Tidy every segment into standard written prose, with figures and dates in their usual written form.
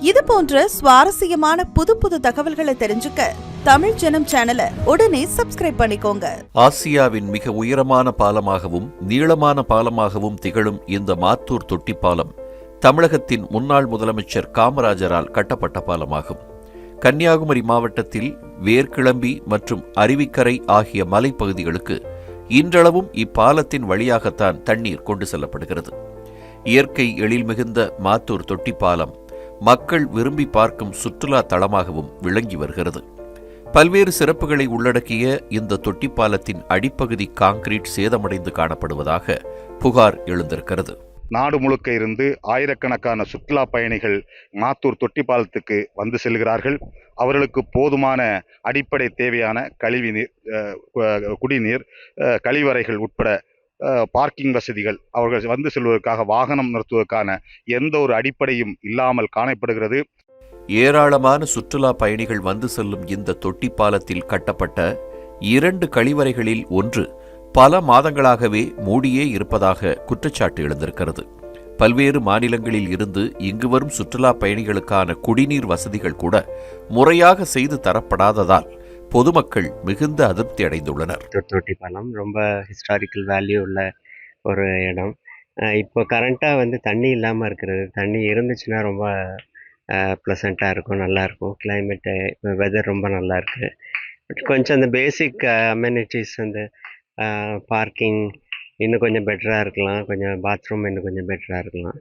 இது போன்ற சுவாரஸ்யமான புது புது தகவல்களை தெரிஞ்சுக்க தமிழ் ஜனம் சேனலை உடனே சப்ஸ்கிரைப் பண்ணிக்கோங்க. ஆசியாவின் மிக உயரமான பாலமாகவும் நீளமான பாலமாகவும் திகழும் இந்த மாத்தூர் தொட்டி பாலம் தமிழகத்தின் முன்னாள் முதலமைச்சர் காமராஜரால் கட்டப்பட்ட பாலமாகும். கன்னியாகுமரி மாவட்டத்தில் வேர்கிளம்பி மற்றும் அருவிக்கரை ஆகிய மலைப்பகுதிகளுக்கு இன்றளவும் இப்பாலத்தின் வழியாகத்தான் தண்ணீர் கொண்டு செல்லப்படுகிறது. இயற்கை எழில் மிகுந்த மாத்தூர் தொட்டி பாலம் மக்கள் விரும்பி பார்க்கும் சுற்றுலா தளமாகவும் விளங்கி வருகிறது. பல்வேறு சிறப்புகளை உள்ளடக்கிய இந்த தொட்டிப்பாலத்தின் அடிப்பகுதி கான்கிரீட் சேதமடைந்து காணப்படுவதாக புகார் எழுந்திருக்கிறது. நாடு முழுக்க இருந்து ஆயிரக்கணக்கான சுற்றுலா பயணிகள் மாத்தூர் தொட்டிப்பாலத்துக்கு வந்து செல்கிறார்கள். அவர்களுக்கு போதுமான அடிப்படை தேவையான கழிவுநீர், குடிநீர், கழிவறைகள் உட்பட பார்க்கிங் வசதிகள், அவர்கள் வந்து செல்வதற்காக வாகனம் நிறுத்துவதற்கான எந்த ஒரு அடிப்படையும் இல்லாமல் காணப்படுகிறது. ஏராளமான சுற்றுலா பயணிகள் வந்து செல்லும் இந்த தொட்டி பாலத்தில் கட்டப்பட்ட 2 கழிவறைகளில் ஒன்று பல மாதங்களாகவே மூடியே இருப்பதாக குற்றச்சாட்டு எழுந்திருக்கிறது. பல்வேறு மாநிலங்களில் இருந்து இங்கு வரும் சுற்றுலா பயணிகளுக்கான குடிநீர் வசதிகள் கூட முறையாக செய்து தரப்படாததால் பொதுமக்கள் மிகுந்த அதிருப்தி அடைந்துள்ளனர். தொட்டி பாலம் ரொம்ப ஹிஸ்டாரிக்கல் வேல்யூ உள்ள ஒரு இடம். இப்போ கரண்ட்டாக தண்ணி இல்லாமல் இருக்கிறது. தண்ணி இருந்துச்சுன்னா ரொம்ப ப்ளசண்ட்டாக இருக்கும், நல்லாயிருக்கும். கிளைமேட்டு, வெதர் ரொம்ப நல்லா இருக்குது. பட் கொஞ்சம் அந்த பேசிக் அமெனிட்டிஸ், அந்த பார்க்கிங் இன்னும் கொஞ்சம் பெட்டராக இருக்கலாம், கொஞ்சம் பாத்ரூம் இன்னும் கொஞ்சம் பெட்டராக இருக்கலாம்.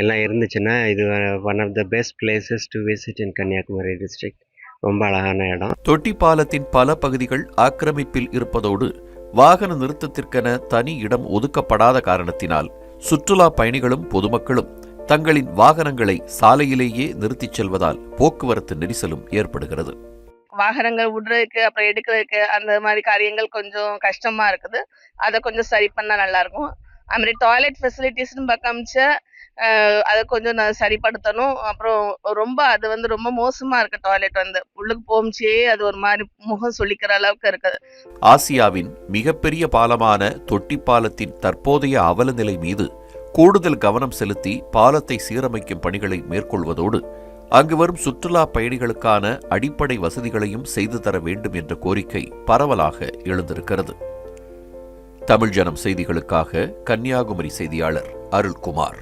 எல்லாம் இருந்துச்சுன்னா இது one of the best places to visit in Kanyakumari district. ரொம்ப அழகான இடம். தொட்டி பாலத்தின் பல பகுதிகள் ஆக்கிரமிப்பில் இருப்பதோடு வாகன நிறுத்தத்திற்கென தனி இடம் ஒதுக்கப்படாத காரணத்தினால் சுற்றுலா பயணிகளும் பொதுமக்களும் தங்களின் வாகனங்களை சாலையிலேயே நிறுத்திச் செல்வதால் போக்குவரத்து நெரிசலும் ஏற்படுகிறது. வாகனங்கள் விடுறதுக்கு அப்புறம் எடுக்கிறதுக்கு அந்த மாதிரி காரியங்கள் கொஞ்சம் கஷ்டமா இருக்குது. அதை கொஞ்சம் சரி பண்ணா நல்லா இருக்கும். அது மாதிரி டாய்லெட் ஃபெசிலிட்டிஸ்னு பார்க்காமச்ச அதை கொஞ்சம் சரிப்படுத்தணும். அப்புறம் ரொம்ப அது ரொம்ப மோசமா இருக்கு. டாய்லெட் உள்ளுக்கு போமிச்சே அது ஒரு மாதிரி முகம் சொல்லிக்கிற அளவுக்கு இருக்குது. ஆசியாவின் மிகப்பெரிய பாலமான தொட்டி பாலத்தின் தற்போதைய அவலநிலை மீது கூடுதல் கவனம் செலுத்தி பாலத்தை சீரமைக்கும் பணிகளை மேற்கொள்வதோடு அங்கு வரும் சுற்றுலா பயணிகளுக்கான அடிப்படை வசதிகளையும் செய்து தர வேண்டும் என்ற கோரிக்கை பரவலாக எழுந்திருக்கிறது. தமிழ் ஜனம் செய்திகளுக்காக கன்னியாகுமரி செய்தியாளர் அருள்குமார்.